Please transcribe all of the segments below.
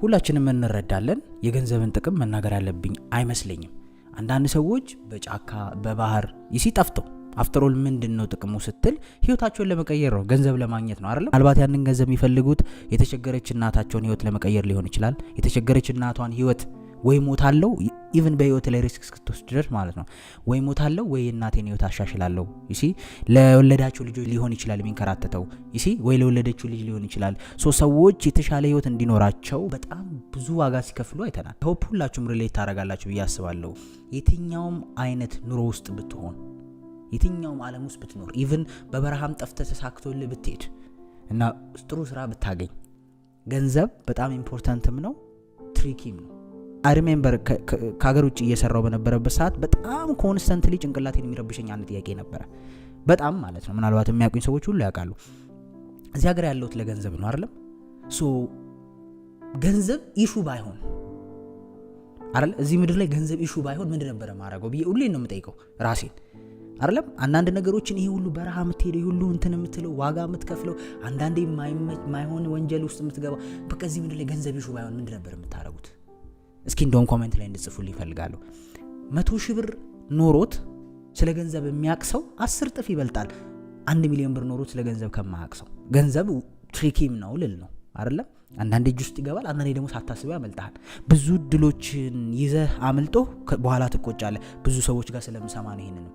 ሁላችንም እንረዳለን የገንዘብን ጥቅም መናገር ያለብኝ አይመስለኝም አንዳንድ ሰዎች በጫካ በባህር ይሲጣፍተው አፍተር ኦል ምንድነው ጥቅሙ ስትል ህይወታቸውን ለመቀየር ነው ገንዘብ ለማግኘት ነው አይደል አልባት ያንን ገንዘብ የሚፈልጉት የተቸገረች እናታቸውን ህይወት ለመቀየር ሊሆን ይችላል የተቸገረች እናቷን ህይወት ወይ ሞታለው ኢቭን በህይወት ላይ ሪስክ እስክትወስድ ድረስ ማለት ነው ወይ ሞታለው ወይ እናቴን ህይወት አሻሽላለሁ ይሲ ለወለዳቸው ልጆች ሊሆን ይችላል የሚንከራተተው ይሲ ወይ ለወለደችው ልጅ ሊሆን ይችላል ሰዎች የተሻለ ህይወት እንዲኖራቸው በጣም ብዙ ዋጋ ሲከፍሉ አይተናል ሆፕ ሁላችሁም ሪሌት ታረጋላችሁ በያስባለሁ የትኛውም አይነት ኑሮ ውስጥ ብትሆን የትኛውም ዓለም ውስጥ ብትኖር ኢቭን በበረሃም ጠፍተህ ተሳክቶልህ ብትሄድ እና ጥሩ ስራ ብታገኝ ገንዘብ በጣም ኢምፖርታንትም ነው ትሪኪም ነው I remember ከሀገር ውጭ እየሰራው በነበረበት ሰዓት በጣም ኮንስታንትሊ ጭንቅላቴን የሚረብሸኝ አንድ ጥያቄ ነበር በጣም ማለት ነው ምናልባት የሚያውቁኝ ሰዎች ሁሉ ያውቃሉ እዚህ ሀገር ያለውት ለገንዘብ ነው አይደል ገንዘብ ኢሹ ባይሆን አይደል እዚህ ምድር ላይ ገንዘብ ኢሹ ባይሆን ምን ነበር ማረጋው ብዬ ሁሌ ነው የምጠይቀው ራሴን አይደለም አንዳንድ ነገሮችን ይሄ ሁሉ በረሃ የምትሄደው ሁሉ እንትን የምትለው ዋጋ የምትከፍለው አንዳንዴ ማይሆን ወንጀል ውስጥ የምትገባው በቃ እዚህ ምድር ላይ ገንዘብ ኢሹ ባይሆን ምን ነበር የምታረጉት እስኪ እንደውም ኮሜንት ላይ እንድጽፉልኝ ይፈልጋለሁ 100,000 ብር ኖሮት ስለ ገንዘብ የሚያቅሰው 10 ጥፍ ይበልጣል 1 ሚሊዮን ብር ኖሮት ስለ ገንዘብ ከማያቅሰው ገንዘብ ትሪኪም ነው ልል ነው አይደለም አንዳንዴ እጅ ውስጥ ይገባል አንዳንዴ ደግሞ ሳታስበው ያመልጣል ብዙ ድሎችን ይዘህ አምልጦ በኋላ ትቆጫለህ ብዙ ሰዎች ጋር ስለምሰማ ነው ይሄንን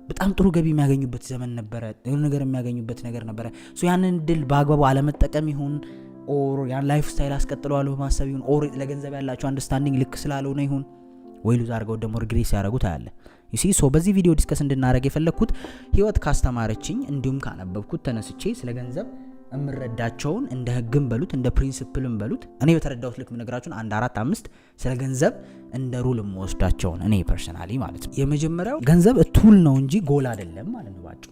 በጣም ጥሩ ገቢ የሚያገኙበት ዘመን ነበር የሆነ ነገር የሚያገኙበት ነገር ነበር ያንን ድል በአግባቡ አለመጠቀም ይሁን ኦር ያን ላይፍ ስታይል አስቀጥለዋል በማሰብ ይሁን ኦር ለገንዘብ ያላችሁ አንደርስታንዲንግ ልክ ስላለው ነው ይሁን ወይ ሉዝ አርገው ደግሞ ሪግሬስ ያረጉት አያለ you see በዚህ ቪዲዮ ዲስከስ እንድናረግ የፈለኩት ህይወት ካስተማረችኝ እንዲሁም ካነበብኩት ተነስቼ ስለ ገንዘብ እምረዳቸውን እንደ ህግም በሉት እንደ ፕሪንሲፕልም በሉት እኔ በተረዳሁት ልክ ምነግራችሁን 1 4 5 ስለ ገንዘብ እንደ ሩል የምወስዳቸውን እኔ ፐርሰናሊ ማለት ነው የመጀመሪያው ገንዘብ ቱል ነው እንጂ ጎል አይደለም ማለት ነው ባጭሩ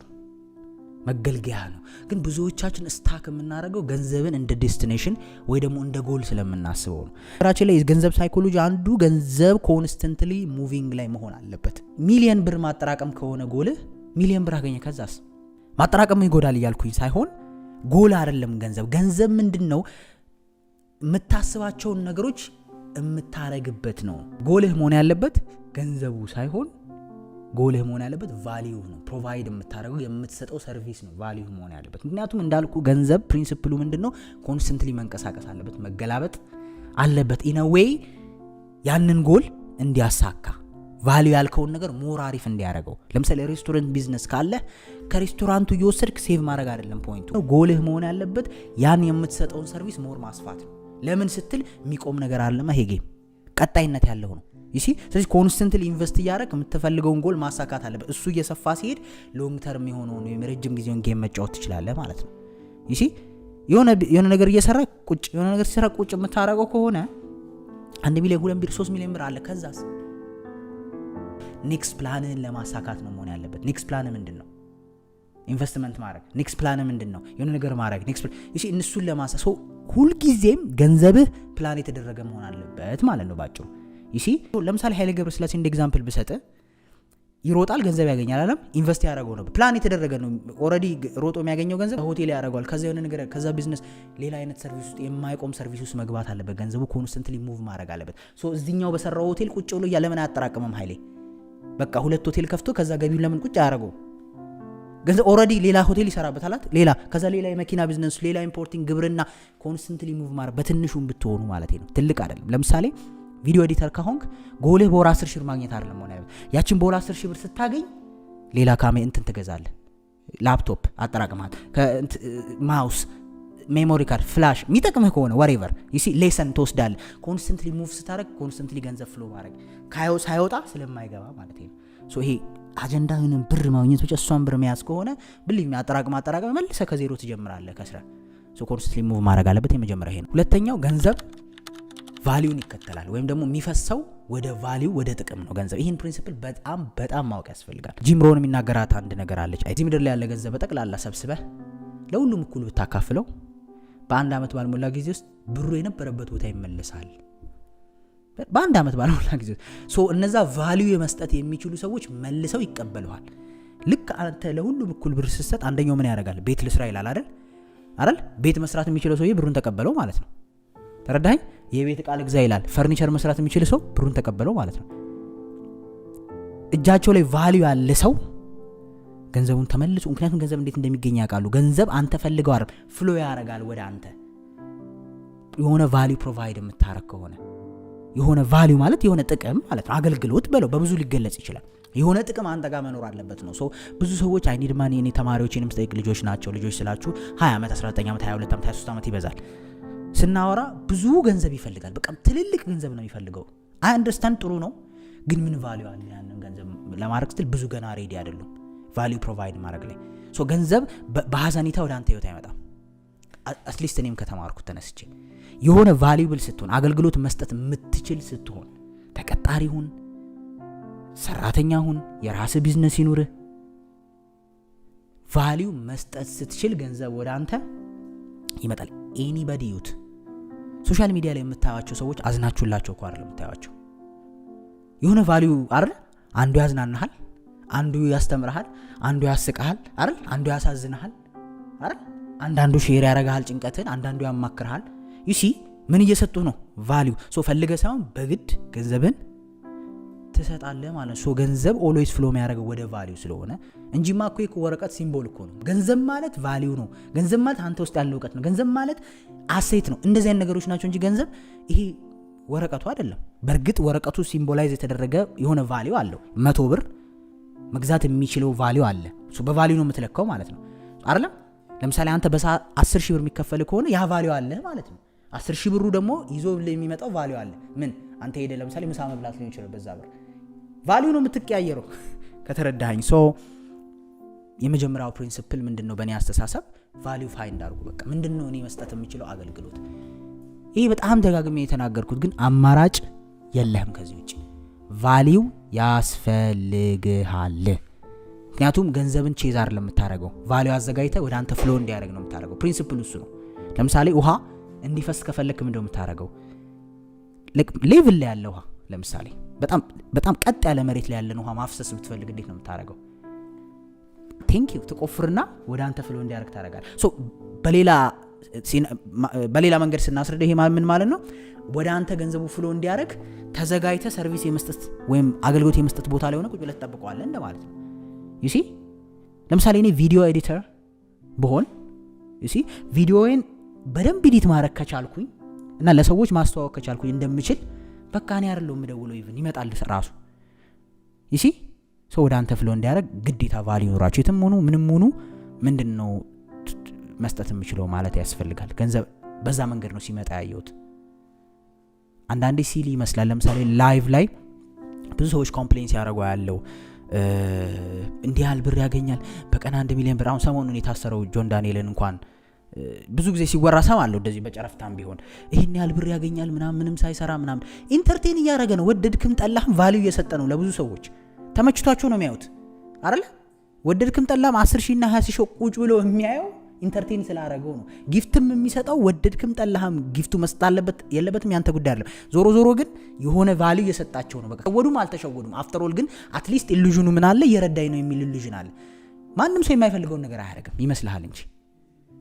መገልገያ ነው ግን ብዙዎቻችን ስታክ የምናረገው ገንዘብን እንደ ዴስቲኔሽን ወይ ደግሞ እንደ ጎል ስለምናስበው ነው ራችን ላይ ገንዘብ ሳይኮሎጂ አንዱ ገንዘብ ኮንስታንትሊ ሙቪንግ ላይ መሆን አለበት ሚሊየን ብር ማጠራቀም ከሆነ ጎልህ ሚሊየን ብር አገኘ ከዛስ ማጠራቀም ይጎዳል ይያልኩኝ ሳይሆን ጎል አይደለም ገንዘብ ምንድነው የምታስባቸው ነገሮች የምታረግበት ነው ጎልህ መሆን ያለበት ገንዘቡ ሳይሆን ጎልህ መሆን ያለበት ቫልዩ ነው ፕሮቫይድ የምታረገው የምትሰጠው ሰርቪስ ነው ቫልዩ መሆን ያለበት ምክንያቱም እንዳልኩ ገንዘብ ፕሪንሲፕሉ ምንድነው ኮንስታንትሊ መንቀሳቀስ አለበት መገላበጥ አለበት ኢን አ ዌይ ያንን ጎል እንዲያሳካ ቫልዩ ያልከውን ነገር ሞር አሪፍ እንዲያረጋው ለምሳሌ ሬስቶራንት ቢዝነስ ካለ ከሬስቶራንቱ እየወሰድክ ሴቭ ማድረግ አይደለም ፖይንቱ ጎልህ መሆን ያለበት ያን የምትሰጠውን ሰርቪስ ሞር ማስፋት ነው ለምን ስትል የሚቆም ነገር አይደለም ይሄ ጌም ቀጣይነት ያለው ነው ይሲ ስለዚህ ኮንስታንትሊ ኢንቨስት ያደረክ የምትፈልገውን ጎል ማሳካት አለበት እሱ እየሰፋ ሲሄድ ሎንግ ተርም የሆነው ነው የረጅም ጊዜውን ጌም መጫወት ትችላለህ ማለት ነው ይሲ የሆነ ነገር እየሰራ ቁጭ የሆነ ነገር ሲሰራ ቁጭ የምታረገው ከሆነ 1 ሚሊዮን 2 ሚሊዮን 3 ሚሊዮን ብር አለ ከዛስ ኔክስት ፕላንን ለማሳካት ነው መሆን ያለበት ኔክስት ፕላን ምንድነው ኢንቨስትመንት ማድረግ ኔክስት ፕላን ምንድነው የሆነ ነገር ማድረግ ኔክስት ይሲ እነሱን ለማሳካት ሁሉ ጊዜም ገንዘብህ ፕላን የተደረገ መሆን አለበት ማለት ነው ባጭሩ ይሲ ለምሳሌ ኃይለ ገብረስላሴ እንደ ኤግዛምፕል ብሰጥ ይሮጣል ገንዘብ ያገኛል አይደል ኢንቨስት ያደርገው ነው ፕላን የተደረገ ነው ኦሬዲ ሮጦ የሚያገኘው ገንዘብ ሆቴል ያደርጋል ከዛ የሆነ ነገር ከዛ ቢዝነስ ሌላ አይነት ሰርቪስ ውስጥ የማይቆም ሰርቪስ ውስጥ መግባት አለበት ገንዘቡ ኮንስታንትሊ ሙቭ ማድረግ አለበት እዚህኛው በሰራው ሆቴል ቁጭ ብሎ ለምን አያጠራቅምም ኃይሌ በቃ ሁለት ሆቴል ከፍቶ ከዛ ገቢውን ለምን ቁጭ ያደርገው ገንዘብ ኦሬዲ ሌላ ሆቴል ይሰራበታል ሌላ ከዛ ሌላ የመኪና ቢዝነስ ሌላ ኢምፖርቲንግ ግብርና ኮንስታንትሊ ሙቭ ማድረግ በትንሹም ብትሆኑ ማለት ነው ትልቅ አይደለም ለምሳሌ ቪዲዮ ኤዲተር ከሆንክ ጎልህ በወር 10,000 ብር ማግኘት አይደለም ሆነ ያችን በወር 10,000 ብር ስታገኝ ሌላ ካሜራ እንትን ትገዛለህ ላፕቶፕ አጠራቅማት ማውስ ሜሞሪ ካርድ ፍላሽ የሚጠቅምህ ከሆነ whatever you see ሌሰን ትወስዳለህ ኮንስታንትሊ ሙቭ ስታረግ ኮንስታንትሊ ገንዘብ ፍሎ ማድረግ ሳይወጣ ስለማይገባ ማለት ነው ይሄ አጀንዳ የሆነ ብር ማግኘት ብቻ እሷን ብር መያዝ ከሆነ ብልኝ አጠራቅማ መልሰ ከዜሮ ትጀምራለህ ከስራ ኮንስታንትሊ ሙቭ ማድረግ አለበት የመጀመሪያ ይሄ ነው ሁለተኛው ገንዘብ ቫልዩን ይከተላል ወይም ደግሞ የሚፈሰው ወደ ቫልዩ ወደ ጥቅም ነው ገንዘብ ይሄን ፕሪንሲፕል በጣም ማወቅ ያስፈልጋል ጂም ሮን የሚናገራት አንድ ነገር አለች እዚህ ምድር ላይ ያለ ገንዘብ በጠቅላላ ሰብስበህ ለሁሉም እኩል ብታካፍለው በአንድ አመት ባልሞላ ጊዜ ውስጥ ብሩ የነበረበት ቦታ ይመለሳል በአንድ አመት ባልሞላ ጊዜ እነዛ ቫልዩ የመስጠት የሚችሉ ሰዎች መልሰው ይቀበሉሃል ልክ አንተ ለሁሉም እኩል ብር ስትሰጥ አንደኛው ምን ያደርጋል ቤት ለእስራኤል አይደል ቤት መስራት የሚችለው ሰውዬ ብሩን ተቀበለው ማለት ነው ተረዳኸኝ የቤት ዕቃ ልግዛ ይላል። ፈርኒቸር መስራት የሚችል ሰው ብሩን ተቀበለው ማለት ነው። እጃቸው ላይ ቫልዩ ያለ ሰው ገንዘቡን ተመልሶ ምክንያቱም ገንዘብ እንዴት እንደሚገኝ ያውቃሉ። ገንዘብ አንተ ፈልገው አይደል ፍሎ ያደርጋል ወደ አንተ። የሆነ ቫልዩ ፕሮቫይድ የምታረግ ከሆነ የሆነ ቫልዩ ማለት የሆነ ጥቅም ማለት ነው። አገልግሎት በለው በብዙ ሊገለጽ ይችላል። የሆነ ጥቅም አንተ ጋር መኖር አለበት ነው። ብዙ ሰዎች አይ ኒድ ማኒ እኔ ተማሪዎችንም ስጠይቅ ልጆች ናቸው። ልጆች ስላችሁ 20 ዓመት 19 ዓመት 22 ዓመት 23 ዓመት ይበዛል ስናወራ ብዙ ገንዘብ ይፈልጋል። በቃ ትልልቅ ገንዘብ ነው የሚፈልገው። አይ አንደርስታንድ ጥሩ ነው፣ ግን ምን ቫልዩ አለ ያንን ገንዘብ ለማድረግ ስትል ብዙ ገና ሬዲ አይደሉም ቫልዩ ፕሮቫይድ ማድረግ ላይ። ገንዘብ በሐዘኒታ ወደ አንተ ህይወት አይመጣም። አትሊስት እኔም ከተማርኩት ተነስቼ የሆነ ቫልዩብል ስትሆን አገልግሎት መስጠት የምትችል ስትሆን ተቀጣሪ ሁን ሰራተኛ ሁን የራስህ ቢዝነስ ይኑርህ ቫልዩ መስጠት ስትችል ገንዘብ ወደ አንተ ይመጣል። ኤኒባዲ ዩት ሶሻል ሚዲያ ላይ የምታዩቸው ሰዎች አዝናችሁላቸው እኮ አይደለም የምታዩቸው። የሆነ ቫልዩ አይደል አንዱ ያዝናናሃል፣ አንዱ ያስተምርሃል፣ አንዱ ያስቅሃል አይደል፣ አንዱ ያሳዝንሃል አይደል፣ አንዳንዱ ሼር ያረጋሃል ጭንቀትን፣ አንዳንዱ ያማክርሃል። ዩሲ ምን እየሰጡ ነው? ቫልዩ ፈልገ ሳይሆን በግድ ገንዘብን ትሰጣለህ ማለት ነው። ገንዘብ ኦልዌይስ ፍሎ የሚያደርገው ወደ ቫልዩ ስለሆነ እንጂማ እኮ ወረቀት ሲምቦል እኮ ነው። ገንዘብ ማለት ቫልዩ ነው። ገንዘብ ማለት አንተ ውስጥ ያለው እውቀት ነው። ገንዘብ ማለት አሴት ነው። እንደዚህ አይነት ነገሮች ናቸው እንጂ ገንዘብ ይሄ ወረቀቱ አይደለም። በእርግጥ ወረቀቱ ሲምቦላይዝ የተደረገ የሆነ ቫልዩ አለው። 100 ብር መግዛት የሚችለው ቫልዩ አለ። በቫልዩ ነው የምትለካው ማለት ነው አይደለም። ለምሳሌ አንተ በሰዓት 10,000 ብር የሚከፈል ከሆነ ያ ቫልዩ አለ ማለት ነው። 10,000 ብሩ ደግሞ ይዞ የሚመጣው ቫልዩ አለ። ምን አንተ ሄደ ለምሳሌ ምሳ መብላት ሊሆን ይችላል። በዛ ብር ቫልዩ ነው የምትቀያየረው ከተረዳኸኝ። የመጀመሪያው ፕሪንሲፕል ምንድነው? በእኔ አስተሳሰብ ቫልዩ ፋይንድ አድርጉ። በቃ ምንድነው እኔ መስጠት የምችለው አገልግሎት። ይሄ በጣም ደጋግሜ የተናገርኩት ግን አማራጭ የለህም ከዚህ ውጪ። ቫልዩ ያስፈልግሃል። ምክንያቱም ገንዘብን ቼዝ አይደለም የምታረገው፣ ቫልዩ አዘጋጅተህ ወደ አንተ ፍሎ እንዲያደርግ ነው የምታረገው። ፕሪንሲፕሉ እሱ ነው። ለምሳሌ ውሃ እንዲፈስ ከፈለክ ምንድነው የምታረገው? ሌቭል ላይ ያለ ውሃ ለምሳሌ በጣም ቀጥ ያለ መሬት ላይ ያለን ውሃ ማፍሰስ ብትፈልግ እንዴት ነው የምታረገው? ቴንኪው ትቆፍርና ወደ አንተ ፍሎ እንዲያደርግ ታረጋለህ። በሌላ መንገድ ስናስረዳ ይሄ ምን ማለት ነው? ወደ አንተ ገንዘቡ ፍሎ እንዲያደርግ ተዘጋጅተህ ሰርቪስ የመስጠት ወይም አገልግሎት የመስጠት ቦታ ላይ ሆነ ቁጭ ብለህ ትጠብቀዋለህ እንደማለት ነው። ዩሲ ለምሳሌ እኔ ቪዲዮ ኤዲተር ብሆን ዩሲ ቪዲዮዬን በደንብ ኤዲት ማድረግ ከቻልኩኝ እና ለሰዎች ማስተዋወቅ ከቻልኩኝ እንደምችል በቃ እኔ አይደለሁም የምደውለው ኢቭን ይመጣል ራሱ። ዩሲ ወደ አንተ ፍሎ እንዲያደርግ ግዴታ ቫልዩ ይኖራችሁ። የትም ሆኑ ምንም ሆኑ ምንድነው መስጠት የምችለው ማለት ያስፈልጋል። ገንዘብ በዛ መንገድ ነው ሲመጣ ያየሁት። አንዳንዴ ሲሊ ይመስላል። ለምሳሌ ላይቭ ላይ ብዙ ሰዎች ኮምፕሌንስ ያደርጉ ያለው እንዲህ ያህል ብር ያገኛል በቀን 1 ሚሊዮን ብር። አሁን ሰሞኑን የታሰረው ጆን ዳንኤልን እንኳን ብዙ ጊዜ ሲወራ ሰማለሁ እንደዚህ በጨረፍታም ቢሆን ይሄን ያህል ብር ያገኛል ምንም ሳይሰራ ኢንተርቴን እያደረገ ነው። ወደድክም ጠላህም ቫልዩ እየሰጠ ነው ለብዙ ሰዎች። ተመችቷቸው ነው የሚያዩት አይደል? ወደድክም ጠላህም 10,000 እና 20,000 ቁጭ ብሎ የሚያየው ኢንተርቴን ስላደረገው ነው። ጊፍትም የሚሰጠው ወደድክም ጠላህም ጊፍቱ መስጠት አለበት የለበትም ያንተ ጉዳይ አይደለም። ዞሮ ዞሮ ግን የሆነ ቫልዩ እየሰጣቸው ነው። በቃ ተሸወዱም አልተሸወዱም አፍተር ኦል ግን አትሊስት ኢሉዥኑ ምን አለ እየረዳኝ ነው የሚል ኢሉዥን አለ። ማንም ሰው የማይፈልገውን ነገር አያደርግም ይመስልሃል እንጂ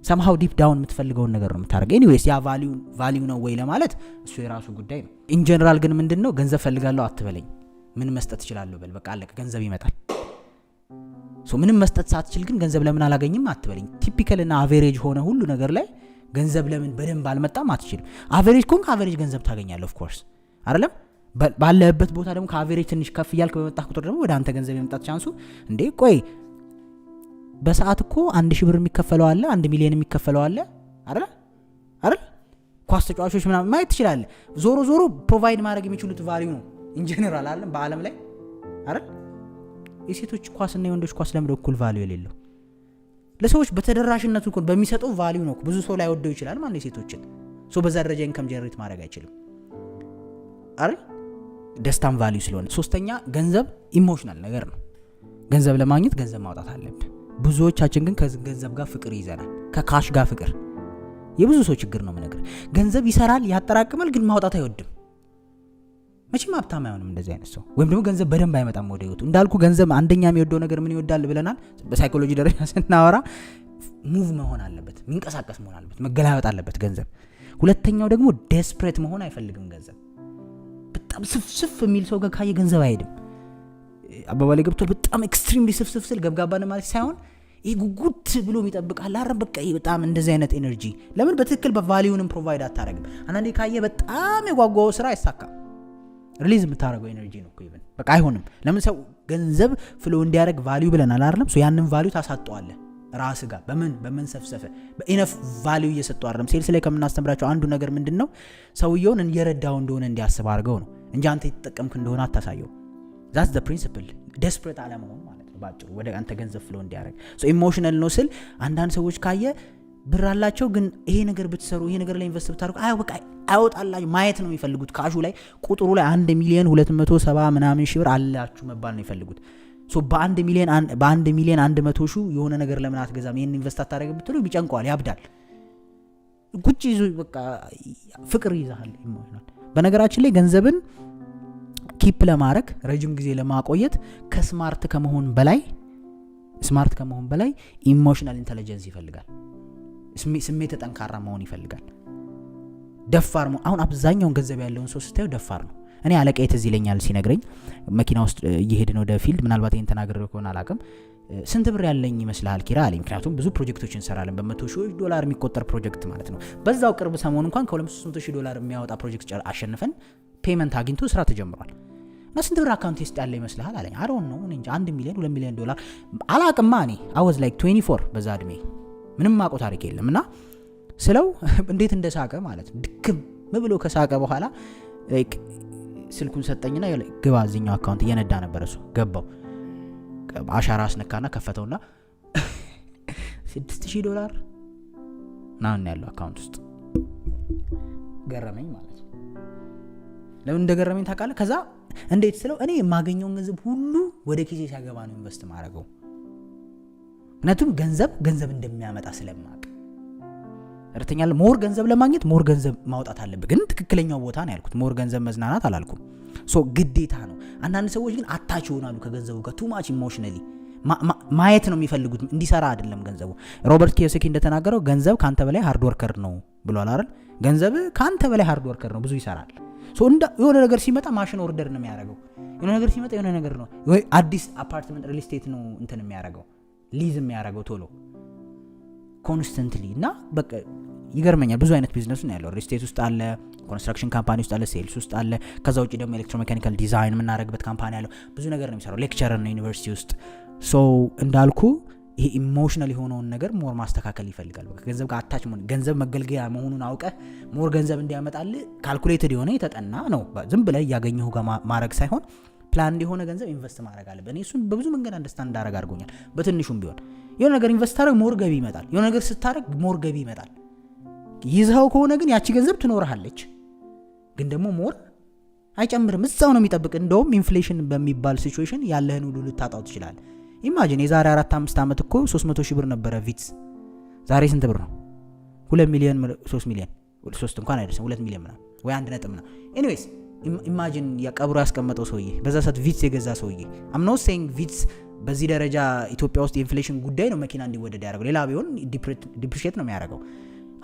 somehow deep down የምትፈልገውን ነገር ነው የምታደርገው። ኤኒዌይስ ያ ቫልዩ ነው ወይ ለማለት እሱ የራሱ ጉዳይ ነው። ኢን ጀነራል ግን ምንድነው ገንዘብ ፈልጋለሁ አትበለኝ። ምን መስጠት እችላለሁ በል። በቃ አለቀ። ገንዘብ ይመጣል። ምንም መስጠት ሳትችል ግን ገንዘብ ለምን አላገኝም አትበለኝ። ቲፒካል እና አቨሬጅ ሆነ ሁሉ ነገር ላይ ገንዘብ ለምን በደንብ አልመጣም አትችልም። አቨሬጅ ኮንክ አቨሬጅ ገንዘብ ታገኛለህ ኦፍ ኮርስ አይደለም። ባለበት ቦታ ደግሞ ከአቨሬጅ ትንሽ ከፍ እያልክ በመጣህ ቁጥር ደግሞ ወደ አንተ ገንዘብ የመምጣት ቻንሱ እንዴ ቆይ በሰዓት እኮ 1,000 ብር የሚከፈለው አለ 1 ሚሊዮን የሚከፈለው አለ አይደል? ኳስ ተጫዋቾች ምናምን ማየት ትችላለህ። ዞሮ ፕሮቫይድ ማድረግ የሚችሉት ቫልዩ ነው ኢን ጀነራል አለ በአለም ላይ አይደል? የሴቶች ኳስ እና የወንዶች ኳስ ለምደው እኩል ቫልዩ የሌለው ለሰዎች በተደራሽነቱ እኮ በሚሰጠው ቫልዩ ነው። ብዙ ሰው ላይ ወደው ይችላል ማለት የሴቶችን በዛ ደረጃ ኢንካም ጀነሬት ማድረግ አይችልም አይደል? ደስታም ቫልዩ ስለሆነ። ሶስተኛ ገንዘብ ኢሞሽናል ነገር ነው። ገንዘብ ለማግኘት ገንዘብ ማውጣት አለብን። ብዙዎቻችን ግን ከገንዘብ ጋር ፍቅር ይዘናል። ከካሽ ጋር ፍቅር የብዙ ሰው ችግር ነው ነገር። ገንዘብ ይሰራል ያጠራቅማል፣ ግን ማውጣት አይወድም። መቼም ሀብታም አይሆንም እንደዚህ አይነት ሰው። ወይም ደግሞ ገንዘብ በደንብ አይመጣም ወደ ህይወቱ። እንዳልኩ ገንዘብ አንደኛ የሚወደው ነገር ምን ይወዳል ብለናል በሳይኮሎጂ ደረጃ ስናወራ ሙቭ መሆን አለበት፣ የሚንቀሳቀስ መሆን አለበት፣ መገላበጥ አለበት ገንዘብ። ሁለተኛው ደግሞ ዴስፕሬት መሆን አይፈልግም ገንዘብ። በጣም ስፍስፍ የሚል ሰው ጋር ካየ ገንዘብ አይሄድም። አባባሌ ገብቷል? በጣም ኤክስትሪምሊ ስፍስፍ ስል ገብጋባን ማለት ሳይሆን ይሄ ጉጉት ብሎ የሚጠብቃል አይደል? በቃ በጣም እንደዚህ አይነት ኤነርጂ ለምን በትክክል በቫልዩንም ፕሮቫይድ አታረግም? አንዳንዴ ካየ በጣም የጓጓው ስራ አይሳካም። ሪሊዝ የምታረገው ኤነርጂ ነው እኮ ኢቭን በቃ አይሆንም። ለምን ሰው ገንዘብ ፍሎ እንዲያደርግ ቫልዩ ብለናል አይደለም? ሶ ያንን ቫልዩ ታሳጠዋለህ ራስ ጋር በምን ሰፍሰፈ በኢነፍ ቫልዩ እየሰጠው አይደለም። ሴልስ ላይ ከምናስተምራቸው አንዱ ነገር ምንድነው ሰውየውን እየረዳው እንደሆነ እንዲያስብ አድርገው ነው እንጂ አንተ የተጠቀምክ እንደሆነ አታሳየው። that's the principle desperate አለመሆን ማለት ነው ባጭሩ ወደ አንተ ገንዘብ ፍሎ እንዲያደርግ። ሶ ኢሞሽናል ነው ስል አንዳንድ ሰዎች ካየ ብር አላቸው ግን ይሄ ነገር ብትሰሩ ይሄ ነገር ላይ ኢንቨስት ብታደርጉ በቃ አይወጣላችሁ ማየት ነው የሚፈልጉት። ካሹ ላይ ቁጥሩ ላይ 1,270 ምናምን ሺህ ብር አላችሁ መባል ነው የሚፈልጉት። ሶ በ1 ሚሊዮን 100 ሺህ የሆነ ነገር ለምን አትገዛም ይሄን ኢንቨስት አታደርግም ብትሉ ቢጨንቀዋል፣ ያብዳል። ጉጭ ይዞ በቃ ፍቅር ይዛል ኢሞሽናል። በነገራችን ላይ ገንዘብን ኪፕ ለማድረግ ረጅም ጊዜ ለማቆየት ከስማርት ከመሆን በላይ ኢሞሽናል ኢንተለጀንስ ይፈልጋል። ስሜት ጠንካራ መሆን ይፈልጋል። ደፋር አሁን አብዛኛውን ገንዘብ ያለውን ሰው ስታዩ ደፋር ነው። እኔ አለቃዬ ትዝ ይለኛል ሲነግረኝ መኪና ውስጥ እየሄድን ወደ ፊልድ ምናልባት ይሄን ተናግሬው ከሆነ አላውቅም። ስንት ብር ያለኝ ይመስልሃል ኪራ አለኝ። ምክንያቱም ብዙ ፕሮጀክቶችን እንሰራለን $100,000 የሚቆጠር ፕሮጀክት ማለት ነው። በዛው ቅርብ ሰሞን እንኳን $200,000 የሚያወጣ ፕሮጀክት አሸንፈን ፔመንት አግኝቶ ስራ ተጀምሯል። እና ስንት ብር አካውንት ውስጥ ያለ ይመስልሃል አለኝ። አይ ዶንት ኖ እንጂ $1 ሚሊዮን $2 ሚሊዮን አላቅማ። እኔ I was like 24 በዛ እድሜ ምንም ማቆ ታሪክ የለም። እና ስለው እንዴት እንደሳቀ ማለት ነው። ድክም ብሎ ከሳቀ በኋላ ስልኩን ሰጠኝና ግባ እዚህኛው አካውንት እየነዳ ነበር እሱ። ገባው አሻራ አስነካና ከፈተውና $6,000 ናን ያለው አካውንት ውስጥ ገረመኝ ማለት ነው። ለምን እንደገረመኝ ታውቃለህ? ከዛ እንዴት ስለው እኔ የማገኘውን ገንዘብ ሁሉ ወደ ኪሴ ሲያገባ ነው ኢንቨስት ማድረገው። ምክንያቱም ገንዘብ እንደሚያመጣ ስለማቅ እርተኛለ ሞር ገንዘብ ለማግኘት ሞር ገንዘብ ማውጣት አለብህ። ግን ትክክለኛው ቦታ ነው ያልኩት። ሞር ገንዘብ መዝናናት አላልኩም። ሶ ግዴታ ነው። አንዳንድ ሰዎች ግን አታች ይሆናሉ ከገንዘቡ ጋር ቱ ማች ኢሞሽናሊ ማየት ነው የሚፈልጉት እንዲሰራ አይደለም ገንዘቡ። ሮበርት ኪዮሳኪ እንደተናገረው ገንዘብ ካንተ በላይ ሃርድ ወርከር ነው ብሏል አይደል? ገንዘብ ካንተ በላይ ሃርድ ወርከር ነው፣ ብዙ ይሰራል። ሶ የሆነ ነገር ሲመጣ ማሽን ኦርደር ነው የሚያደርገው። የሆነ ነገር ሲመጣ የሆነ ነገር ነው ወይ አዲስ አፓርትመንት ሪል ስቴት ነው እንትን የሚያደርገው ሊዝ የሚያደርገው ቶሎ ኮንስተንትሊ። እና በቃ ይገርመኛል። ብዙ አይነት ቢዝነስ ነው ያለው። ሪል ስቴት ውስጥ አለ፣ ኮንስትራክሽን ካምፓኒ ውስጥ አለ፣ ሴልስ ውስጥ አለ። ከዛ ውጪ ደግሞ ኤሌክትሮሜካኒካል ዲዛይን የምናደርግበት ካምፓኒ አለው። ብዙ ነገር ነው የሚሰራው። ሌክቸረር ነው ዩኒቨርሲቲ ውስጥ። ሶ እንዳልኩ ይሄ ኢሞሽናል የሆነውን ነገር ሞር ማስተካከል ይፈልጋል። በቃ ገንዘብ ጋር አታች መሆን፣ ገንዘብ መገልገያ መሆኑን አውቀህ ሞር ገንዘብ እንዲያመጣልህ ካልኩሌትድ የሆነ የተጠና ነው። ዝም ብለህ እያገኘሁ ጋር ማድረግ ሳይሆን ፕላን የሆነ ገንዘብ ኢንቨስት ማድረግ አለብህ። እኔ እሱን በብዙ መንገድ አንደርስታንድ እንዳደረግ አድርጎኛል። በትንሹም ቢሆን የሆነ ነገር ኢንቨስት ታደርግ ሞር ገቢ ይመጣል። የሆነ ነገር ስታደርግ ሞር ገቢ ይመጣል። ይዘኸው ከሆነ ግን ያቺ ገንዘብ ትኖርሃለች፣ ግን ደግሞ ሞር አይጨምርም፣ እዛው ነው የሚጠብቅ። እንደውም ኢንፍሌሽን በሚባል ሲቹዌሽን ያለህን ሁሉ ልታጣው ትችላለህ። ኢማጂን የዛሬ 4-5 ዓመት እኮ 300,000 ብር ነበረ ቪትስ። ዛሬ ስንት ብር ነው? 2 ሚሊዮን 3 ሚሊዮን 3 እንኳን አይደርስም 2 ሚሊዮን ምናምን ወይ 1 ነጥብ ምናምን። ኤኒዌይስ ኢማጂን ያቀብሮ ያስቀመጠው ሰውዬ በዛ ሰዓት ቪትስ የገዛ ሰውዬ። አም ኖት ሴይንግ ቪትስ በዚህ ደረጃ ኢትዮጵያ ውስጥ የኢንፍሌሽን ጉዳይ ነው መኪና እንዲወደድ ያደረገው። ሌላ ቢሆን ዲፕሪሺየት ነው የሚያደርገው።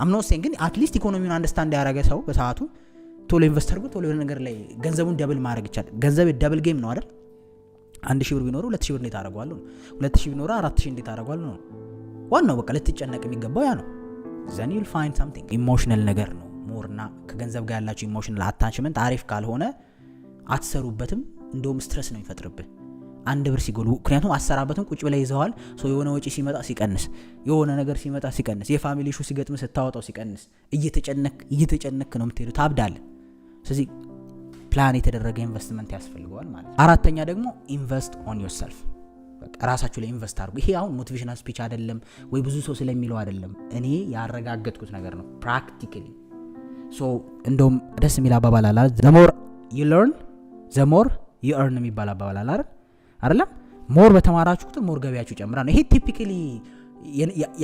አም ኖት ሴይንግ ግን አትሊስት ኢኮኖሚውን አንደርስታንድ ያደረገ ሰው በሰዓቱ ቶሎ ኢንቨስት አድርጎ ቶሎ የሆነ ነገር ላይ ገንዘቡን ደብል ማድረግ ይቻላል። ገንዘብ ደብል ጌም ነው አይደል? 1,000 ብር ቢኖረው 2,000 ብር እንዴት አደርገዋለሁ ነው። 2,000 ቢኖረው 4,000 እንዴት አደርገዋለሁ ነው። ዋናው በቃ ልትጨነቅ የሚገባው ያ ነው። then you'll find something ኢሞሽናል ነገር ነው ሞርና ከገንዘብ ጋር ያላችሁ ኢሞሽናል አታችመንት አሪፍ ካልሆነ አትሰሩበትም። እንደውም ስትረስ ነው የሚፈጥርብህ። 1 ብር ሲጎል ምክንያቱም አሰራበትም ቁጭ ብለህ ይዘዋል። ሶ የሆነ ወጪ ሲመጣ ሲቀንስ፣ የሆነ ነገር ሲመጣ ሲቀንስ፣ የፋሚሊ ኢሹ ሲገጥም ስታወጣው ሲቀንስ፣ እየተጨነክ ነው የምትሄደው፣ ታብዳለህ። ስለዚህ ፕላን የተደረገ ኢንቨስትመንት ያስፈልገዋል ማለት ነው። አራተኛ ደግሞ ኢንቨስት ኦን ዮርሰልፍ። በቃ ራሳችሁ ላይ ኢንቨስት አድርጉ። ይሄ አሁን ሞቲቬሽናል ስፒች አይደለም ወይ ብዙ ሰው ስለሚለው አይደለም፣ እኔ ያረጋገጥኩት ነገር ነው ፕራክቲካሊ። ሶ እንደውም ደስ የሚል አባባል አለ፣ the more you learn the more you earn የሚባል አባባል አለ አይደለም? ሞር በተማራችሁ ቁጥር ሞር ገቢያችሁ ይጨምራል ነው። ይሄ ቲፒካሊ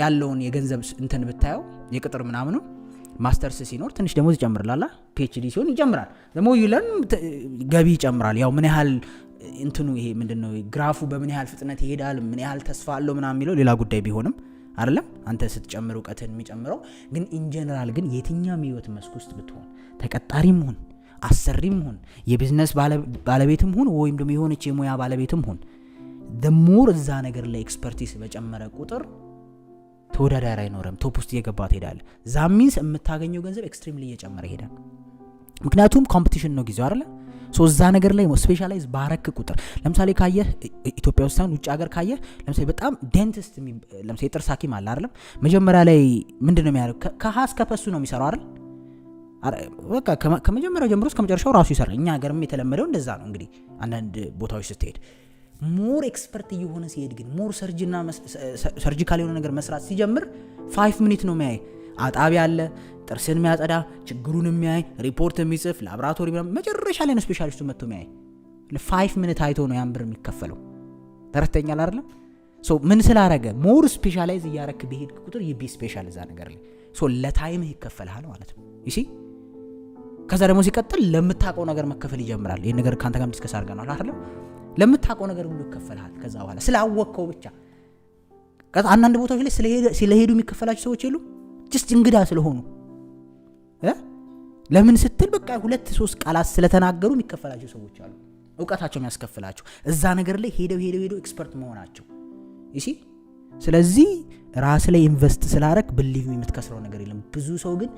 ያለውን የገንዘብ እንትን ብታየው የቅጥር ምናምኑ ማስተርስ ሲኖር ትንሽ ደሞዝ ይጨምራል፣ ፒኤችዲ ሲሆን ይጨምራል። ደግሞ ይለን ገቢ ይጨምራል። ያው ምን ያህል እንትኑ ይሄ ምንድነው ግራፉ በምን ያህል ፍጥነት ይሄዳል፣ ምን ያህል ተስፋ አለው ምናምን የሚለው ሌላ ጉዳይ ቢሆንም አይደለም አንተ ስትጨምር እውቀትን የሚጨምረው ግን ኢን ጀነራል ግን የትኛውም ህይወት መስክ ውስጥ ብትሆን ተቀጣሪም ሁን አሰሪም ሁን የቢዝነስ ባለቤትም ሁን ወይም ደግሞ የሆነች የሙያ ባለቤትም ሁን the more እዛ ነገር ላይ ኤክስፐርቲስ በጨመረ ቁጥር ተወዳዳሪ አይኖርም ቶፕ ውስጥ እየገባ ትሄዳለህ that means የምታገኘው ገንዘብ ኤክስትሪምሊ እየጨመረ ይሄዳል ምክንያቱም ኮምፒቲሽን ነው ጊዜው አይደለ ሶ እዛ ነገር ላይ ስፔሻላይዝ ባረክ ቁጥር ለምሳሌ ካየህ ኢትዮጵያ ውስጥ ሳይሆን ውጭ ሀገር ካየህ ለምሳሌ በጣም ዴንቲስት ለምሳሌ ጥርስ ሐኪም አለ አይደለም መጀመሪያ ላይ ምንድነው የሚያደርገው ከሀስ ከፈሱ ነው የሚሰራው አይደል በቃ ከመጀመሪያው ጀምሮ እስከ መጨረሻው ራሱ ይሰራል እኛ ሀገርም የተለመደው እንደዛ ነው እንግዲህ አንዳንድ ቦታዎች ስትሄድ ሞር ኤክስፐርት እየሆነ ሲሄድ ግን ሞር ሰርጂካል የሆነ ነገር መስራት ሲጀምር 5 ሚኒት ነው የሚያይ አጣቢ አለ ጥርስን የሚያጸዳ ችግሩን የሚያይ ሪፖርት የሚጽፍ ላብራቶሪ መጨረሻ ላይ ነው ስፔሻሊስቱ መጥቶ የሚያይ ለ5 ሚኒት አይቶ ነው ያን ብር የሚከፈለው ተረተኛል አይደለም ሶ ምን ስላረገ ሞር ስፔሻላይዝ እያረክ በሄድ ቁጥር ይቢ ስፔሻል እዛ ነገር ላይ ሶ ለታይም ይከፈልሃል ማለት ነው እሺ ከዛ ደግሞ ሲቀጥል ለምታውቀው ነገር መከፈል ይጀምራል ይሄን ነገር ካንተ ጋር ዲስከስ አድርገናል አይደለም ለምታውቀው ነገር ሁሉ ይከፈልሃል ከዛ በኋላ ስላወቅከው ብቻ ከዛ አንዳንድ ቦታዎች ላይ ስለሄዱ የሚከፈላቸው ሰዎች የሉ just እንግዳ ስለሆኑ ለምን ስትል በቃ 2-3 ቃላት ስለተናገሩ የሚከፈላቸው ሰዎች አሉ ዕውቀታቸው የሚያስከፍላቸው እዛ ነገር ላይ ሄደው ኤክስፐርት መሆናቸው እሺ ስለዚህ ራስ ላይ ኢንቨስት ስላረክ believe me የምትከስረው ነገር የለም ብዙ ሰው ግን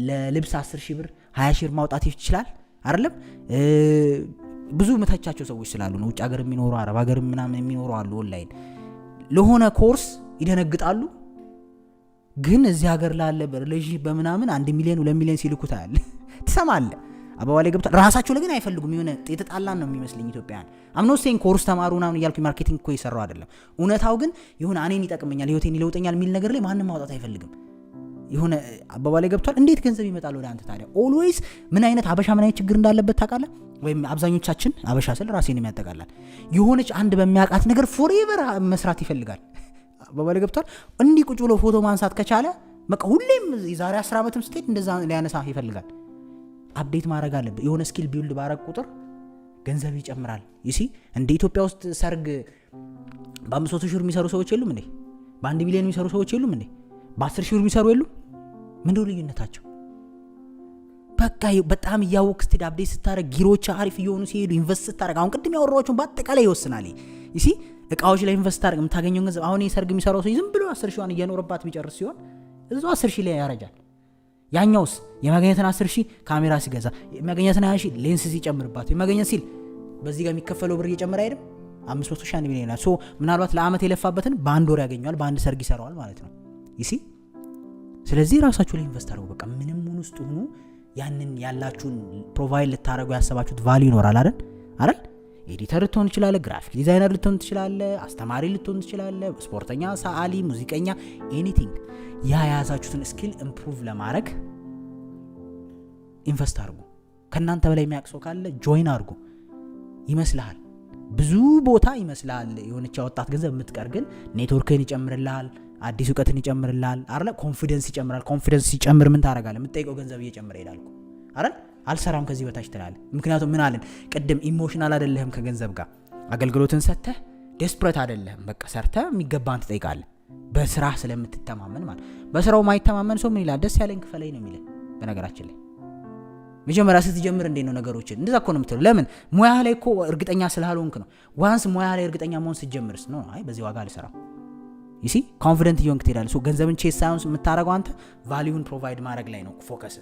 ለልብስ 10,000 ብር 20,000 ማውጣት ይችላል አይደለም ብዙ መታቻቸው ሰዎች ስላሉ ነው ውጭ ሀገር የሚኖሩ አረብ ሀገር ምናምን የሚኖሩ አሉ ኦንላይን ለሆነ ኮርስ ይደነግጣሉ ግን እዚህ ሀገር ላለ በለጂ በመናምን 1 ሚሊዮን 2 ሚሊዮን ሲልኩታል ትሰማለህ አባባሌ ገብታ ራሳቸው ለግን አይፈልጉም የሆነ የተጣላን ነው የሚመስልኝ ኢትዮጵያን አምኖ ሴን ኮርስ ተማሩና ነው ያልኩ ማርኬቲንግ እኮ ይሰራው አይደለም እውነታው ግን የሆነ እኔን ይጠቅመኛል ህይወቴን ይለውጠኛል የሚል ነገር ላይ ማንንም ማውጣት አይፈልግም የሆነ አባባሌ ገብቷል እንዴት ገንዘብ ይመጣል ወደ አንተ ታዲያ ኦልዌይስ ምን አይነት አበሻ ምን አይነት ችግር እንዳለበት ታውቃለህ ወይም አብዛኞቻችን አበሻ ስለ ራሴን የሚያጠቃላል የሆነች አንድ በሚያቃት ነገር ፎሬቨር መስራት ይፈልጋል አባባሌ ገብቷል እንዲ ቁጭ ብሎ ፎቶ ማንሳት ከቻለ በቃ ሁሌም የዛሬ 10 ዓመትም ስትሄድ እንደዛ ሊያነሳ ይፈልጋል አፕዴት ማድረግ አለበት የሆነ ስኪል ቢልድ ባረግ ቁጥር ገንዘብ ይጨምራል ይሲ እንደ ኢትዮጵያ ውስጥ ሰርግ በ500,000 ብር የሚሰሩ ሰዎች የሉም እንዴ በ1 ሚሊዮን የሚሰሩ ሰዎች የሉም እንዴ በ10,000 ብር የሚሰሩ የሉም ምንድነው ልዩነታቸው በቃ በጣም ያወቅ ስትሄድ አፕዴት ስታረግ ጊሮች አሪፍ እየሆኑ ሲሄዱ ኢንቨስት ስታረግ አሁን ቅድም ያወራዎቹን በአጠቃላይ ይወስናል ይሲ እቃዎች ላይ ኢንቨስት ታረግ የምታገኘው ገንዘብ አሁን የሰርግ የሚሰራው ሰው ዝም ብሎ 10,000 እየኖርባት ቢጨርስ ሲሆን እዛው 10,000 ላይ ያረጃል ያኛውስ የማግኘትን 10,000 ካሜራ ሲገዛ የማግኘትን 20,000 ሌንስ ሲጨምርባት የማግኘት ሲል በዚህ ጋር የሚከፈለው ብር እየጨመረ አይደል 500,000 1 ሚሊዮን ሶ ምናልባት ለአመት የለፋበትን በአንድ ወር ያገኛል በአንድ ሰርግ ይሰራዋል ማለት ነው ይሲ ስለዚህ ራሳችሁ ላይ ኢንቨስት አድርጉ በቃ ምንም ምን ውስጥ ሆኖ ያንን ያላችሁን ፕሮቫይድ ልታረጉ ያሰባችሁት ቫልዩ ይኖራል አይደል ኤዲተር ልትሆን ይችላል ግራፊክ ዲዛይነር ልትሆን ይችላል አስተማሪ ልትሆን ይችላል ስፖርተኛ ሰዓሊ ሙዚቀኛ ኤኒቲንግ ያ ያዛችሁትን ስኪል ኢምፕሩቭ ለማድረግ ኢንቨስት አድርጉ ከናንተ በላይ የሚያቅሰው ካለ ጆይን አድርጉ ይመስልሃል ብዙ ቦታ ይመስላል የሆነች ወጣት ገንዘብ የምትቀር ግን ኔትወርክን ይጨምርልሃል አዲስ ዕውቀትን ይጨምርልሃል አይደል ኮንፊደንስ ይጨምራል ኮንፊደንስ ሲጨምር ምን ታረጋለህ የምትጠይቀው ገንዘብ እየጨመረ ይላል አይደል አልሰራም ከዚህ በታች ትላለህ ምክንያቱም ምን አለን ቅድም ኢሞሽናል አይደለህም ከገንዘብ ጋር አገልግሎትን ሰጥተህ ዴስፕሬት አይደለህም በቃ ሰርተህ የሚገባን ትጠይቃለህ በስራ ስለምትተማመን ማለት በስራው ማይተማመን ሰው ምን ይላል ደስ ያለኝ ክፈለኝ ነው የሚለው በነገራችን ላይ መጀመሪያ ስትጀምር እንዴት ነው ነገሮችን እንደዛ እኮ ነው የምትለው ለምን ሙያ ላይ እኮ እርግጠኛ ስላልሆንክ ነው ዋንስ ሙያ ላይ እርግጠኛ መሆን ስትጀምርስ ነው አይ በዚህ ዋጋ አልሰራም ይሲ ኮንፊደንት ይሆንክ ትሄዳለህ ሶ ገንዘብን ቼስ ሳይሆን የምታረጋው አንተ ቫልዩን ፕሮቫይድ ማድረግ ላይ ነው ፎከስ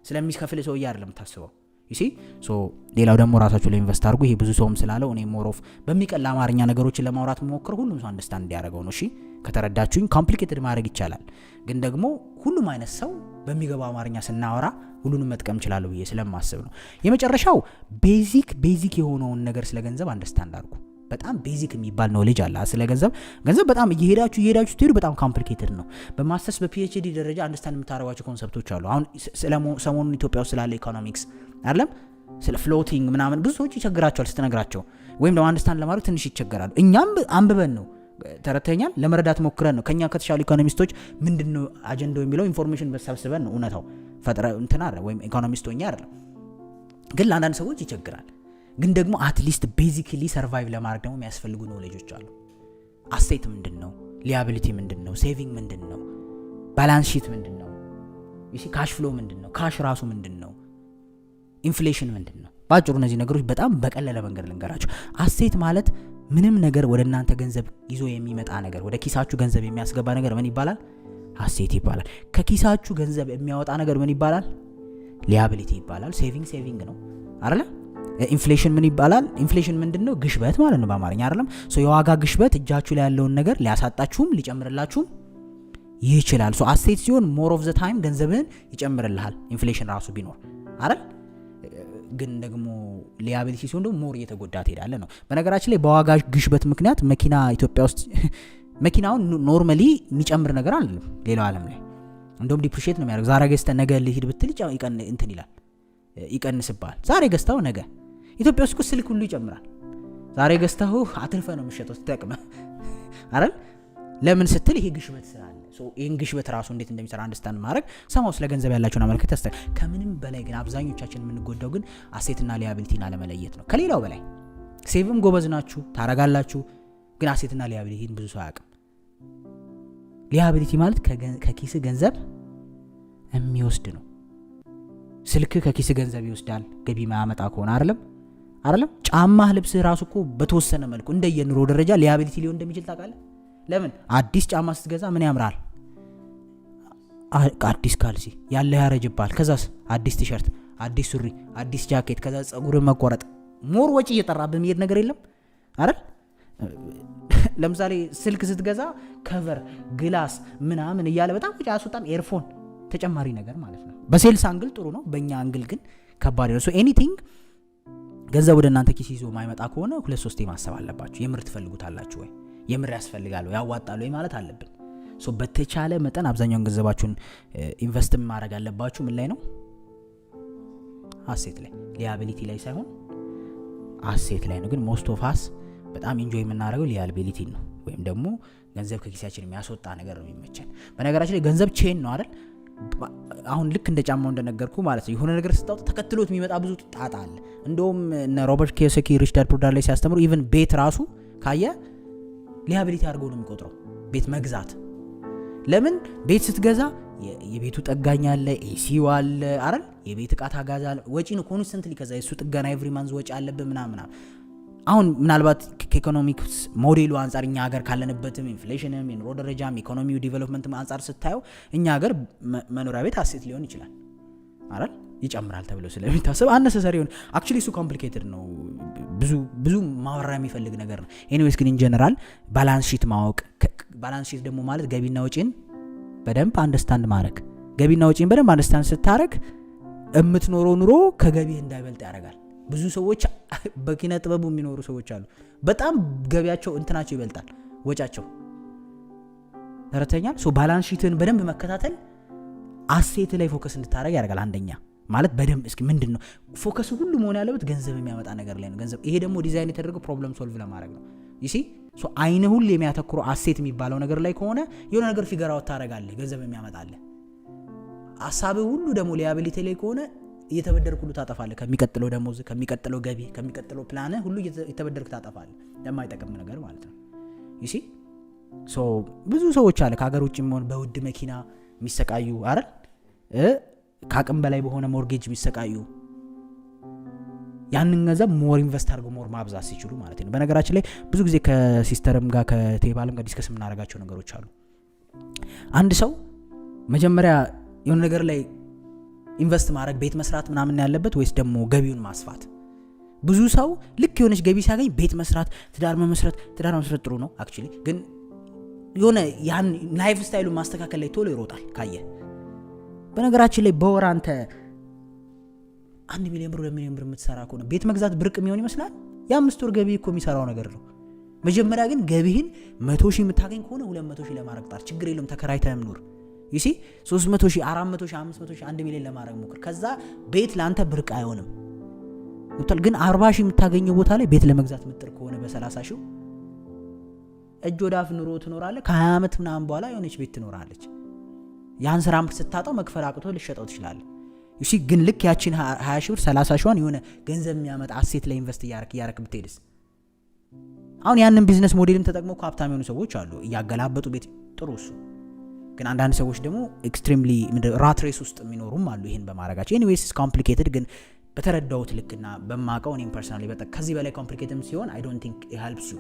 ስለሚከፍል ሰው ያርለም ታስበው ይሲ ሶ ሌላው ደግሞ ራሳችሁ ላይ ኢንቨስት አድርጉ ይሄ ብዙ ሰውም ስላለው እኔ ሞር ኦፍ በሚቀላ አማርኛ ነገሮችን ለማውራት ሞክር ሁሉም ሰው አንደርስታንድ እንዲያደርገው ነው እሺ ከተረዳችሁኝ ኮምፕሊኬትድ ማድረግ ይቻላል ግን ደግሞ ሁሉም አይነት ሰው በሚገባው አማርኛ ስናወራ ሁሉንም መጥቀም ይችላል ብዬ ስለማስብ ነው የመጨረሻው ቤዚክ የሆነውን ነገር ስለ ገንዘብ አንደርስታንድ አድርጉ በጣም ቤዚክ የሚባል ኖሌጅ አለ ስለ ገንዘብ በጣም እየሄዳችሁ ትሄዱ በጣም ኮምፕሊኬትድ ነው በማስተርስ በፒኤችዲ ደረጃ አንደርስታንድ የምታደርጓቸው ኮንሰፕቶች አሉ አሁን ሰሞኑን ኢትዮጵያ ውስጥ ስላለ ኢኮኖሚክስ አይደለም ስለ ፍሎቲንግ ምናምን ብዙ ሰዎች ይቸግራቸዋል ስትነግራቸው ወይም ደግሞ አንደርስታንድ ለማድረግ ትንሽ ይቸገራሉ እኛም አንብበን ነው ተረተኛል ለመረዳት ሞክረን ነው ከኛ ከተሻሉ ኢኮኖሚስቶች ምንድነው አጀንዳው የሚለው ኢንፎርሜሽን በሰብስበን ነው እውነታው ፈጥረ እንትና ወይም ኢኮኖሚስት ሆኛ አይደለም ግን ለአንዳንድ ሰዎች ይቸግራል ግን ደግሞ አትሊስት ቤዚክሊ ሰርቫይቭ ለማድረግ ደግሞ የሚያስፈልጉ ኖሌጆች አሉ አሴት ምንድነው ሊያቢሊቲ ምንድነው? ሴቪንግ ምንድነው? ባላንስ ሺት ምንድነው? ካሽ ፍሎ ምንድነው? ካሽ ራሱ ምንድነው? ኢንፍሌሽን ምንድነው? ባጭሩ እነዚህ ነገሮች በጣም በቀለለ መንገድ ልንገራችሁ። አሴት ማለት ምንም ነገር ወደ እናንተ ገንዘብ ይዞ የሚመጣ ነገር፣ ወደ ኪሳችሁ ገንዘብ የሚያስገባ ነገር ምን ይባላል? አሴት ይባላል። ከኪሳችሁ ገንዘብ የሚያወጣ ነገር ምን ይባላል? ሊያቢሊቲ ይባላል። ሴቪንግ ነው አይደለ? ኢንፍሌሽን ምን ይባላል? ኢንፍሌሽን ምንድነው? ግሽበት ማለት ነው በአማርኛ አይደለም? የዋጋ ግሽበት እጃችሁ ላይ ያለውን ነገር ሊያሳጣችሁም ሊጨምርላችሁም ይችላል። አሴት ሲሆን ሞር ኦፍ ዘ ታይም ገንዘብህን ይጨምርልሃል፣ ኢንፍሌሽን ራሱ ቢኖር አይደል? ግን ደግሞ ሊያቢሊቲ ሲሆን ደግሞ ሞር እየተጎዳ ትሄዳለህ ነው። በነገራችን ላይ በዋጋ ግሽበት ምክንያት መኪና ኢትዮጵያ ውስጥ መኪናውን ኖርማሊ የሚጨምር ነገር አይደለም። ሌላው ዓለም ላይ እንደውም ዲፕሪሺየት ነው የሚያደርገው። ዛሬ ገዝተህ ነገ ልሂድ ብትል እንትን ይላል፣ ይቀንስብሃል። ዛሬ ገዝተው ነገ ኢትዮጵያ ውስጥ ስልክ ሁሉ ይጨምራል። ዛሬ ገዝተው አትርፈ ነው የምትሸጠው ተጠቅመህ አይደል? ለምን ስትል ይሄ ግሽበት ስላለ። ይህን ግሽበት ራሱ እንዴት እንደሚሰራ አንደርስታንድ ማድረግ ሰማው ስለ ገንዘብ ያላችሁን አመለካከት ያስተካክላል። ከምንም በላይ ግን አብዛኞቻችን የምንጎዳው ግን አሴትና ሊያቢሊቲን አለመለየት ነው። ከሌላው በላይ ሴቭም ጎበዝ ናችሁ ታረጋላችሁ፣ ግን አሴትና ሊያቢሊቲን ብዙ ሰው አያውቅም። ሊያቢሊቲ ማለት ከኪስ ገንዘብ የሚወስድ ነው። ስልክ ከኪስ ገንዘብ ይወስዳል ገቢ ማያመጣ ከሆነ አይደለም። ጫማህ ልብስህ ራሱ እኮ በተወሰነ መልኩ እንደየኑሮ ደረጃ ሊያቢሊቲ ሊሆን እንደሚችል ታውቃለህ። ለምን? አዲስ ጫማ ስትገዛ ምን ያምራል? አዲስ ካልሲ ያለ ያረጅባል። ከዛስ አዲስ ቲሸርት፣ አዲስ ሱሪ፣ አዲስ ጃኬት፣ ከዛ ጸጉር መቆረጥ፣ ሞር ወጪ እየጠራብህ የሚሄድ ነገር የለም አይደል? ለምሳሌ ስልክ ስትገዛ ከቨር፣ ግላስ ምናምን እያለ በጣም ወጪ አያስወጣም። ኤርፎን ተጨማሪ ነገር ማለት ነው። በሴልስ አንግል ጥሩ ነው፣ በእኛ አንግል ግን ከባድ ነው። ኤኒቲንግ ገንዘብ ወደ እናንተ ኪስ ይዞ ማይመጣ ከሆነ 2-3 ማሰብ አለባችሁ። የምር ትፈልጉታላችሁ ወይ? የምር ያስፈልጋል ወይ? ያዋጣል ወይ ማለት አለብን። በተቻለ መጠን አብዛኛውን ገንዘባችሁን ኢንቨስት ማድረግ አለባችሁ። ምን ላይ ነው? አሴት ላይ፣ ሊያቢሊቲ ላይ ሳይሆን አሴት ላይ ነው። ግን ሞስት ኦፍ አስ በጣም ኢንጆይ የምናደርገው ሊያቢሊቲ ነው፣ ወይም ደግሞ ገንዘብ ከኪሳችን የሚያስወጣ ነገር ነው የሚመቸን። በነገራችን ላይ ገንዘብ ቼን ነው አይደል? አሁን ልክ እንደ ጫማው እንደነገርኩ ማለት ነው። የሆነ ነገር ስታውጥ ተከትሎት የሚመጣ ብዙ ጣጣ አለ። እንደውም እነ ሮበርት ኪዮሳኪ ሪች ዳድ ፑር ዳድ ላይ ሲያስተምሩ ኢቭን ቤት ራሱ ካየ ሊያቢሊቲ አድርገው ነው የሚቆጥረው። ቤት መግዛት ለምን? ቤት ስትገዛ የቤቱ ጠጋኝ አለ፣ ኤሲው አለ አይደል? የቤት እቃ ታጋዛለ፣ ወጪ ነው ኮንስተንትሊ። ከዛ የሱ ጥገና ኤቭሪ ማንዝ ወጪ አለብህ ምናምን። አሁን ምናልባት ከኢኮኖሚክስ ሞዴሉ አንጻር እኛ ሀገር ካለንበትም ኢንፍሌሽንም የኑሮ ደረጃም ኢኮኖሚው ዲቨሎፕመንት አንጻር ስታየው እኛ ሀገር መኖሪያ ቤት አሴት ሊሆን ይችላል አይደል? ይጨምራል ተብሎ ስለሚታሰብ አነሰሰሪ ሆነ። አክቹሊ እሱ ኮምፕሊኬትድ ነው፣ ብዙ ማወራ የሚፈልግ ነገር ነው። ኤኒዌይስ ግን ኢን ጀነራል ባላንስ ሺት ማወቅ፣ ባላንስ ሺት ደግሞ ማለት ገቢና ወጪን በደንብ አንደርስታንድ ማድረግ። ገቢና ወጪን በደንብ አንደርስታንድ ስታረግ የምትኖረው ኑሮ ከገቢህ እንዳይበልጥ ያደርጋል። ብዙ ሰዎች በኪነ ጥበቡ የሚኖሩ ሰዎች አሉ፣ በጣም ገቢያቸው እንትናቸው ይበልጣል ወጫቸው። ተረተኛል። ባላንስ ሺትን በደንብ መከታተል አሴት ላይ ፎከስ እንድታደርግ ያደርጋል። አንደኛ ማለት በደንብ እስኪ ምንድነው ፎከስ ሁሉ መሆን ያለበት ገንዘብ የሚያመጣ ነገር ላይ ነው። ገንዘብ ይሄ ደግሞ ዲዛይን የተደረገው ፕሮብለም ሶልቭ ለማድረግ ነው። ይሲ አይነ ሁሉ የሚያተኩረው አሴት የሚባለው ነገር ላይ ከሆነ የሆነ ነገር ፊገር አውት ታደርጋለህ፣ ገንዘብ የሚያመጣልህ። ሐሳብ ሁሉ ደግሞ ሊያቢሊቲ ላይ ከሆነ እየተበደርክ ሁሉ ታጠፋለህ። ከሚቀጥለው ደሞዝ፣ ከሚቀጥለው ገቢ፣ ከሚቀጥለው ፕላን ሁሉ እየተበደርክ ታጠፋለህ። ለማይጠቅም ነገር ማለት ነው። ይሲ ብዙ ሰዎች አለ ከሀገር ውጭ ሆነ በውድ መኪና የሚሰቃዩ አይደል? ከአቅም በላይ በሆነ ሞርጌጅ የሚሰቃዩ፣ ያንን ገንዘብ ሞር ኢንቨስት አድርገው ሞር ማብዛት ሲችሉ ማለት ነው። በነገራችን ላይ ብዙ ጊዜ ከሲስተርም ጋር ከቴባልም ጋር ዲስከስ የምናደርጋቸው ነገሮች አሉ። አንድ ሰው መጀመሪያ የሆነ ነገር ላይ ኢንቨስት ማድረግ ቤት መስራት ምናምን ያለበት ወይስ ደግሞ ገቢውን ማስፋት? ብዙ ሰው ልክ የሆነች ገቢ ሲያገኝ ቤት መስራት፣ ትዳር መመስረት ጥሩ ነው አክቹሊ። ግን የሆነ ያን ላይፍ ስታይሉን ማስተካከል ላይ ቶሎ ይሮጣል ካየ። በነገራችን ላይ በወር አንተ 1 ሚሊዮን ብር 2 ሚሊዮን ብር የምትሰራ ከሆነ ቤት መግዛት ብርቅ የሚሆን ይመስላል። የ5 ወር ገቢ እኮ የሚሰራው ነገር ነው። መጀመሪያ ግን ገቢህን 100,000 የምታገኝ ከሆነ 200,000 ለማድረግ ጣር። ችግር የለውም ተከራይተህም ኑር። ይሲ 300,000 400,000 500,000 1 ሚሊዮን ለማድረግ ሞክር። ከዛ ቤት ላንተ ብርቅ አይሆንም። ግን 40,000 የምታገኘው ቦታ ላይ ቤት ለመግዛት ምጥር ከሆነ በ30,000 እጅ ወዳፍ ኑሮ ትኖራለህ። ከ20 ዓመት ምናምን በኋላ የሆነች ቤት ትኖራለች። ያን ስራ ስታጣው መክፈል አቅቶ ልትሸጠው ትችላለህ። ይሲ ግን ልክ ያቺን 20,000 ብር 30,000 የሆነ ገንዘብ የሚያመጣ አሴት ላይ ኢንቨስት እያረክ ብትሄድስ አሁን ያንን ቢዝነስ ሞዴልም ተጠቅመው ሀብታም የሆኑ ሰዎች አሉ እያገላበጡ ቤት ጥሩ እሱ ግን አንዳንድ ሰዎች ደግሞ ኤክስትሪምሊ ራት ሬስ ውስጥ የሚኖሩም አሉ ይሄን በማድረጋቸው ኤኒዌይስ ኢስ ኮምፕሊኬትድ ግን በተረዳሁት ልክና በማቀው እኔም ፐርሰናሊ በጣም ከዚህ በላይ ኮምፕሊኬትም ሲሆን አይ ዶንት ቲንክ ኢት ሄልፕስ ዩ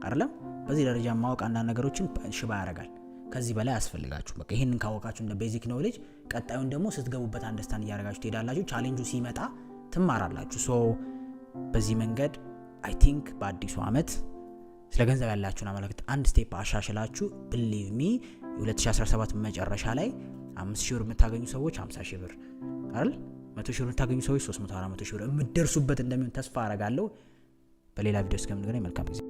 አይደለም በዚህ ደረጃ ማወቅ አንዳንድ ነገሮችን ሽባ ያደርጋል ከዚህ በላይ ያስፈልጋችሁ በቃ ይሄንን ካወቃችሁ እንደ ቤዚክ ኖሌጅ ቀጣዩን ደግሞ ስትገቡበት አንደርስታንድ እያደረጋችሁ ትሄዳላችሁ ቻሌንጁ ሲመጣ ትማራላችሁ ሶ በዚህ መንገድ አይ ቲንክ በአዲሱ አመት ስለ ገንዘብ ያላችሁን አመለካከት አንድ ስቴፕ አሻሽላችሁ believe me 2017 መጨረሻ ላይ 5000 ብር የምታገኙ ሰዎች 50000 ብር አይደል 100,000 ብር የምታገኙ ሰዎች 300 400,000 ብር የምትደርሱበት እንደሚሆን ተስፋ አረጋለሁ በሌላ ቪዲዮ እስከምንገናኝ መልካም ጊዜ